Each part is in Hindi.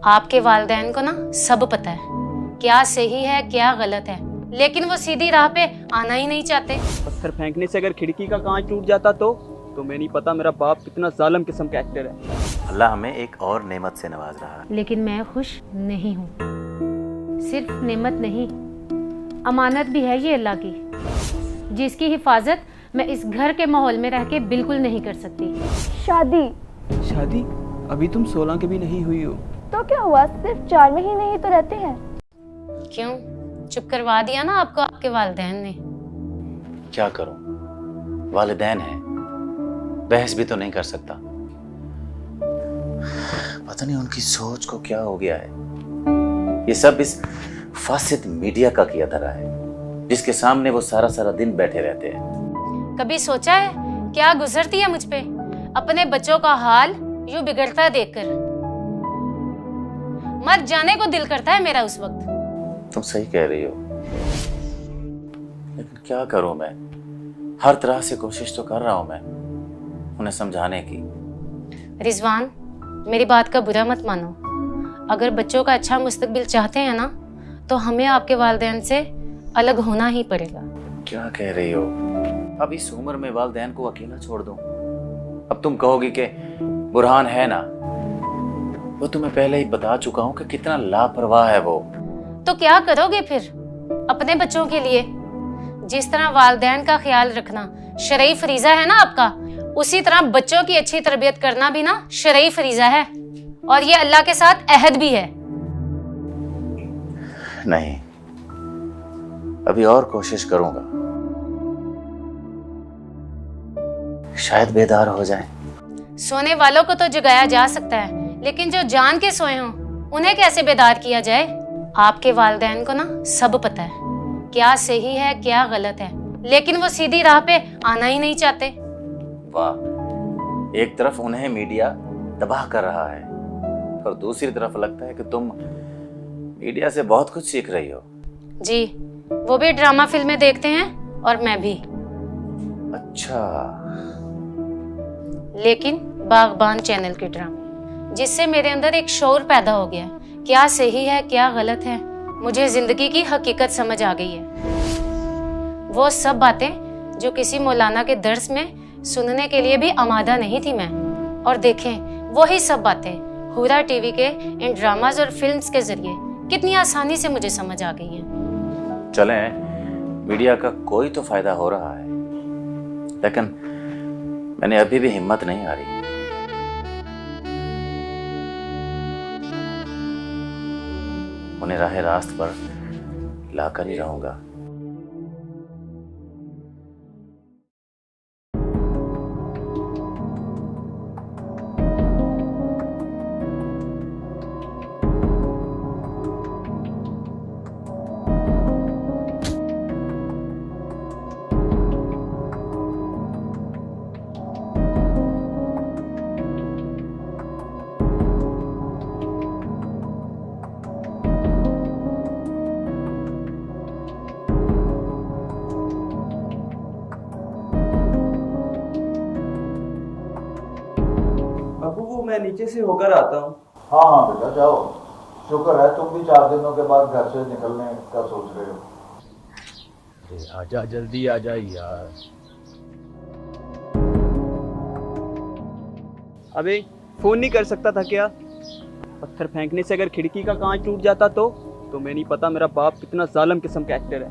आपके वालिदैन को ना सब पता है, क्या सही है क्या गलत है, लेकिन वो सीधी राह पे आना ही नहीं चाहते। पत्थर फेंकने से अगर खिड़की का कांच टूट जाता तो मैं नहीं पता मेरा बाप कितना जालिम किस्म का एक्टर है। अल्लाह हमें एक और नेमत से नवाज रहा है। लेकिन मैं खुश नहीं हूँ। सिर्फ नेमत नहीं, अमानत भी है ये अल्लाह की, जिसकी हिफाजत मैं इस घर के माहौल में रह के बिल्कुल नहीं कर सकती। शादी? अभी तुम 16 की भी नहीं हुई हो। तो क्या हुआ, सिर्फ 4 महीने ही तो रहते हैं। क्यों, चुप करवा दिया ना आपको आपके वालिदैन ने? क्या करूं, वालिदैन है, बहस भी तो नहीं कर सकता। पता नहीं उनकी सोच को क्या हो गया है। ये सब इस फासिद मीडिया का किया धरा है, जिसके सामने वो सारा सारा दिन बैठे रहते हैं। कभी सोचा है क्या गुजरती है मुझ पे अपने बच्चों का हाल यूं बिगड़ता देखकर? मर जाने को दिल करता है मेरा उस वक्त। तुम सही कह रही हो, लेकिन क्या करूं मैं? हर तरह से कोशिश तो कर रहा हूं मैं उन्हें समझाने की। रिजवान, मेरी बात का बुरा मत मानो। अगर बच्चों का अच्छा मुस्तकबिल चाहते हैं ना, तो हमें आपके वालिदैन से अलग होना ही पड़ेगा। क्या कह रही हो? अब इस उम्र में वालिदैन को अकेला छोड़ दूं? अब तुम कहोगी कि बुरहान है ना, वो तुम्हें पहले ही बता चुका हूं कि कितना लापरवाह है वो। तो क्या करोगे फिर अपने बच्चों के लिए? जिस तरह वालिदैन का ख्याल रखना शरई फरीजा है ना आपका, उसी तरह बच्चों की अच्छी तरबियत करना भी ना शरई फरीजा है, और ये अल्लाह के साथ अहद भी है। नहीं, अभी और कोशिश करूंगा, शायद बेदार हो जाए। सोने वालों को तो जगाया जा सकता है, लेकिन जो जान के सोए हों उन्हें कैसे बेदार किया जाए? आपके वालिदैन को ना सब पता है, क्या सही है क्या गलत है, लेकिन वो सीधी राह पे आना ही नहीं चाहते। वाह, एक तरफ उन्हें मीडिया तबाह कर रहा है और दूसरी तरफ लगता है कि तुम मीडिया से बहुत कुछ सीख रही हो। जी, वो भी ड्रामा फिल्में देखते हैं और मैं भी। अच्छा। लेकिन बागबान चैनल के ड्रामे, जिससे मेरे अंदर एक शौर पैदा हो गया है, क्या सही है क्या गलत है। मुझे जिंदगी की हकीकत समझ आ गई है। वो सब बातें जो किसी मौलाना के दर्स में सुनने के लिए भी आमादा नहीं थी मैं। और देखें, वही सब बातें हुरा टीवी के इन ड्रामाज और फिल्म्स के जरिए कितनी आसानी से मुझे समझ आ गई हैं। चलें, मीडिया का कोई तो फायदा हो रहा है, लेकिन मैंने अभी भी हिम्मत नहीं हारी। उन्हें राह रास्त पर लाकर ही रहूंगा। मैं नीचे से होकर आता हूँ। हाँ हाँ बेटा जाओ, शुक्र है तुम भी 4 दिनों के बाद घर से निकलने का सोच रहे हो। आजा, जल्दी आ जा यार। अबे फोन नहीं कर सकता था क्या? पत्थर फेंकने से अगर खिड़की का कांच टूट जाता तो मैं नहीं पता मेरा बाप कितना जालिम किस्म का एक्टर है।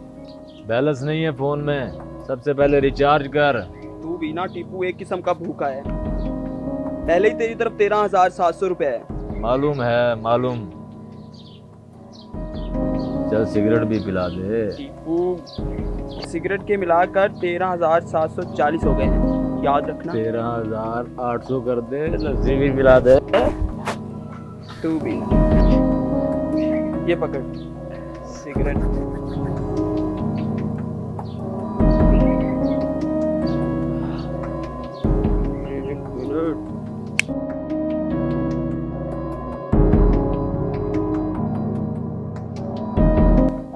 बैलेंस नहीं है फोन में, सबसे पहले रिचार्ज कर। तू भी ना टीपू एक किस्म का भूखा है। पहले ही तेरी तरफ 13,700 रुपए है। मालूम है, मालूम। चल सिगरेट भी पिला दे। टीपू, सिगरेट के मिलाकर 13,740 हो गए हैं, याद रखना। 13,800 कर दे, लस्सी भी पिला दे। तू भी ये पकड़ सिगरेट।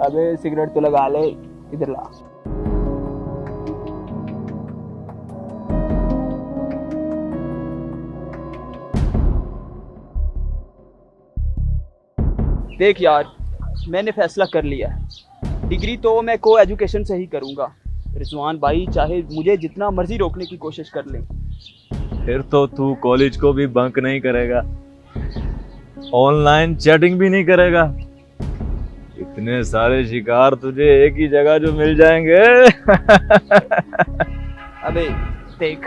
अबे सिगरेट तो लगा ले, इधर ला। देख यार, मैंने फैसला कर लिया है। डिग्री तो मैं को एजुकेशन से ही करूँगा। रिजवान भाई चाहे मुझे जितना मर्जी रोकने की कोशिश कर ले। फिर तो तू कॉलेज को भी बंक नहीं करेगा, ऑनलाइन चैटिंग भी नहीं करेगा। इतने सारे शिकार तुझे एक ही जगह जो मिल जाएंगे। अबे देख,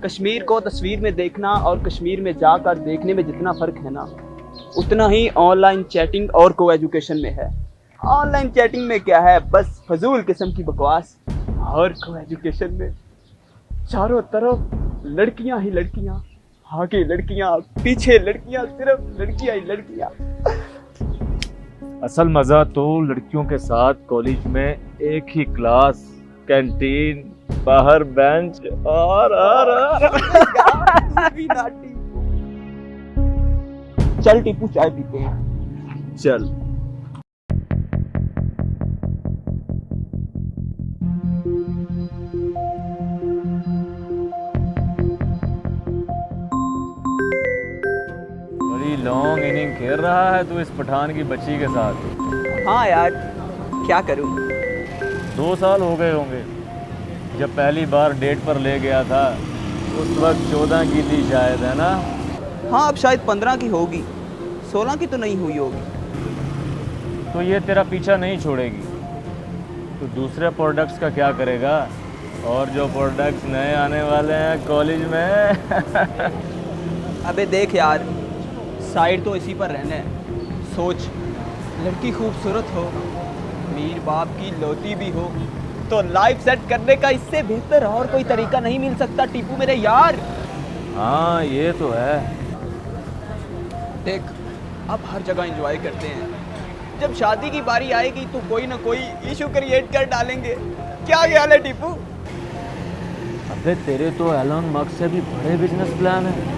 कश्मीर को तस्वीर में देखना और कश्मीर में जाकर देखने में जितना फर्क है ना, उतना ही ऑनलाइन चैटिंग और को एजुकेशन में है। ऑनलाइन चैटिंग में क्या है, बस फजूल किस्म की बकवास, और को एजुकेशन में चारों तरफ लड़कियां ही लड़कियां, आगे लड़कियां, पीछे लड़कियां, सिर्फ लड़कियां ही लड़कियां। असल मजा तो लड़कियों के साथ कॉलेज में एक ही क्लास, कैंटीन, बाहर बेंच और चल टीपू चाय पीते हैं। चल। बड़ी लॉन्ग इनिंग खेल रहा है तू इस पठान की बच्ची के साथ। हाँ यार, क्या करूं। 2 साल हो गए होंगे जब पहली बार डेट पर ले गया था। उस वक्त 14 की थी शायद, है ना? हाँ, अब शायद 15 की होगी, 16 की तो नहीं हुई होगी। तो ये तेरा पीछा नहीं छोड़ेगी। तो दूसरे प्रोडक्ट्स का क्या करेगा? और जो प्रोडक्ट्स नए आने वाले हैं कॉलेज में। अबे देख यार, साइड तो इसी पर रहना है। सोच, लड़की खूबसूरत हो, अमीर बाप की लौती भी हो, तो लाइफ सेट करने का इससे बेहतर और कोई तरीका नहीं मिल सकता टीपू मेरे यार। हाँ ये तो है। देख, अब हर जगह एंजॉय करते हैं, जब शादी की बारी आएगी तो कोई ना कोई इशू क्रिएट कर डालेंगे। क्या ख्याल है टीपू? अबे तेरे तो एलन मस्क से भी बड़े बिजनेस प्लान है।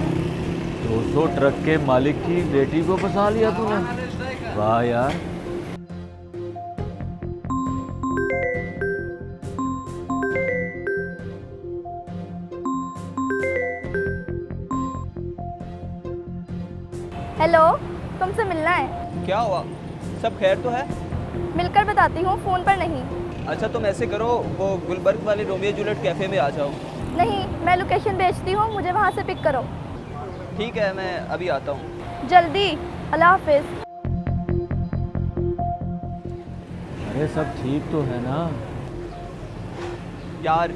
200 ट्रक के मालिक की बेटी को फंसा लिया तूने। वाह यार। हेलो, तुमसे मिलना है। क्या हुआ, सब खैर तो है? मिलकर बताती हूँ, फोन पर नहीं। अच्छा तुम ऐसे करो, वो गुलबर्ग वाले रोमियो जूलियट कैफे में आ जाओ। नहीं, मैं लोकेशन भेजती हूँ, मुझे वहाँ से पिक करो। ठीक है, मैं अभी आता हूँ। जल्दी। अल्लाह हाफिज। अरे सब ठीक तो है ना? यार,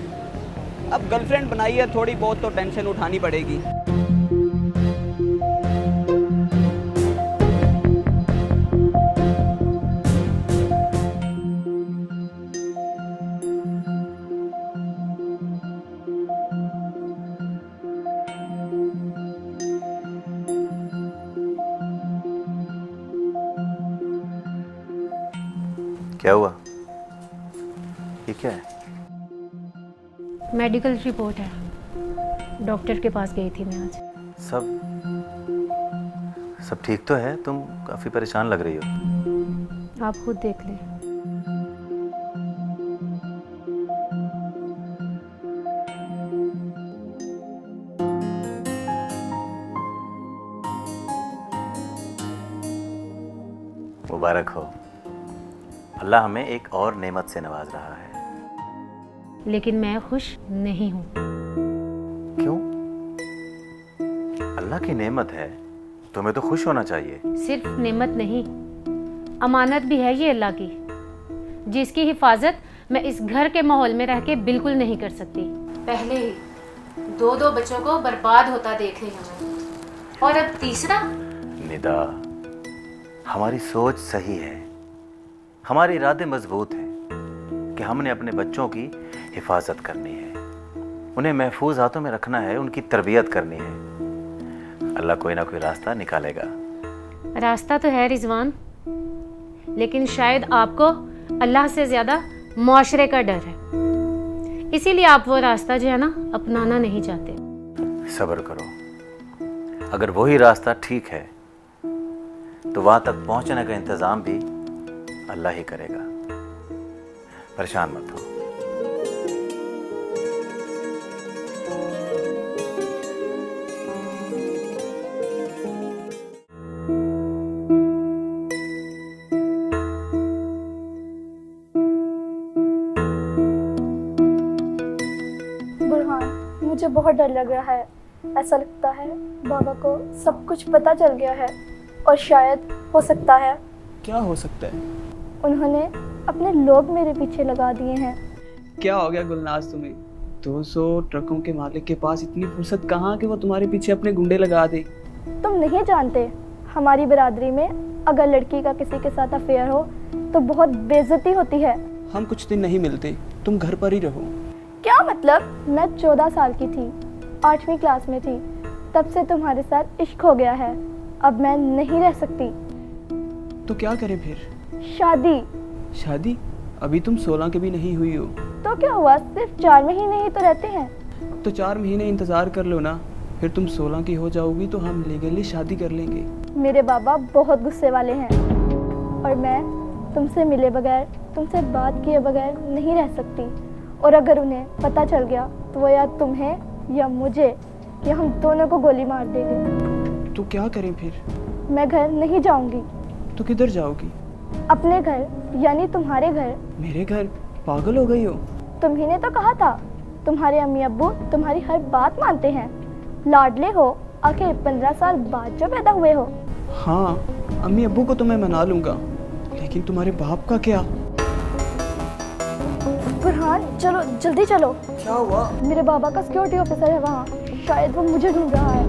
अब गर्लफ्रेंड बनाई है, थोड़ी बहुत तो टेंशन उठानी पड़ेगी। क्या हुआ? ये क्या है? मेडिकल रिपोर्ट है, डॉक्टर के पास गई थी मैं आज। सब ठीक तो है? तुम काफी परेशान लग रही हो। आप खुद देख लें। मुबारक हो, अल्लाह हमें एक और नेमत से नवाज रहा है। लेकिन मैं खुश नहीं हूँ। क्यों? अल्लाह की नेमत है, तुम्हें तो खुश होना चाहिए। सिर्फ नेमत नहीं, अमानत भी है ये अल्लाह की, जिसकी हिफाजत मैं इस घर के माहौल में रह के बिल्कुल नहीं कर सकती। पहले ही 2 बच्चों को बर्बाद होता देख लिया मैंने, और अब तीसरा। निदा, हमारी सोच सही है, हमारे इरादे मजबूत हैं कि हमने अपने बच्चों की हिफाजत करनी है, उन्हें महफूज हाथों में रखना है, उनकी तरबियत करनी है। अल्लाह कोई ना कोई रास्ता निकालेगा। रास्ता तो है रिजवान, लेकिन शायद आपको अल्लाह से ज्यादा मुआशरे का डर है, इसीलिए आप वो रास्ता जो है ना अपनाना नहीं चाहते। सब्र करो, अगर वही रास्ता ठीक है तो वहां तक पहुंचने का इंतजाम भी अल्लाह ही करेगा। परेशान मत हो। मुझे बहुत डर लग रहा है। ऐसा लगता है बाबा को सब कुछ पता चल गया है और शायद हो सकता है क्या हो सकता है? उन्होंने अपने लोग मेरे पीछे लगा दिए हैं। क्या हो गया गुलनाज तुम्हें? 200 ट्रकों के मालिक के पास इतनी फुर्सत कहाँ कि वो तुम्हारे पीछे अपने गुंडे लगा दे? तुम नहीं जानते, हमारी बिरादरी में अगर लड़की का किसी के साथ अफेयर हो तो बहुत बेइज्जती होती है। हम कुछ दिन नहीं मिलते, तुम घर पर ही रहो। क्या मतलब? मैं 14 साल की थी, 8वीं क्लास में थी, तब से तुम्हारे साथ इश्क हो गया है। अब मैं नहीं रह सकती। तो क्या करें फिर? शादी। शादी? अभी तुम 16 के भी नहीं हुई हो। तो क्या हुआ, सिर्फ 4 महीने ही तो रहते हैं। तो 4 महीने इंतजार कर लो ना, फिर तुम 16 की हो जाओगी तो हम लीगली शादी कर लेंगे। मेरे बाबा बहुत गुस्से वाले हैं और मैं तुमसे मिले बगैर, तुमसे बात किए बगैर नहीं रह सकती। और अगर उन्हें पता चल गया तो वो या तुम्हें या मुझे या हम दोनों को गोली मार देंगे। तो क्या करें फिर? मैं घर नहीं जाऊंगी। तो किधर जाओगी? अपने घर, यानी तुम्हारे घर। मेरे घर? पागल हो गई हो? तुम्ही ने तो कहा था तुम्हारे अम्मी अब्बू तुम्हारी हर बात मानते हैं, लाडले हो, आखिर 15 साल बाद जो पैदा हुए हो। हाँ, अम्मी अब्बू को तो मैं मना लूंगा, लेकिन तुम्हारे बाप का क्या? बुरहान, चलो जल्दी चलो। क्या हुआ? मेरे बाबा का सिक्योरिटी ऑफिसर है वहाँ, शायद वो मुझे ढूंढ रहा है।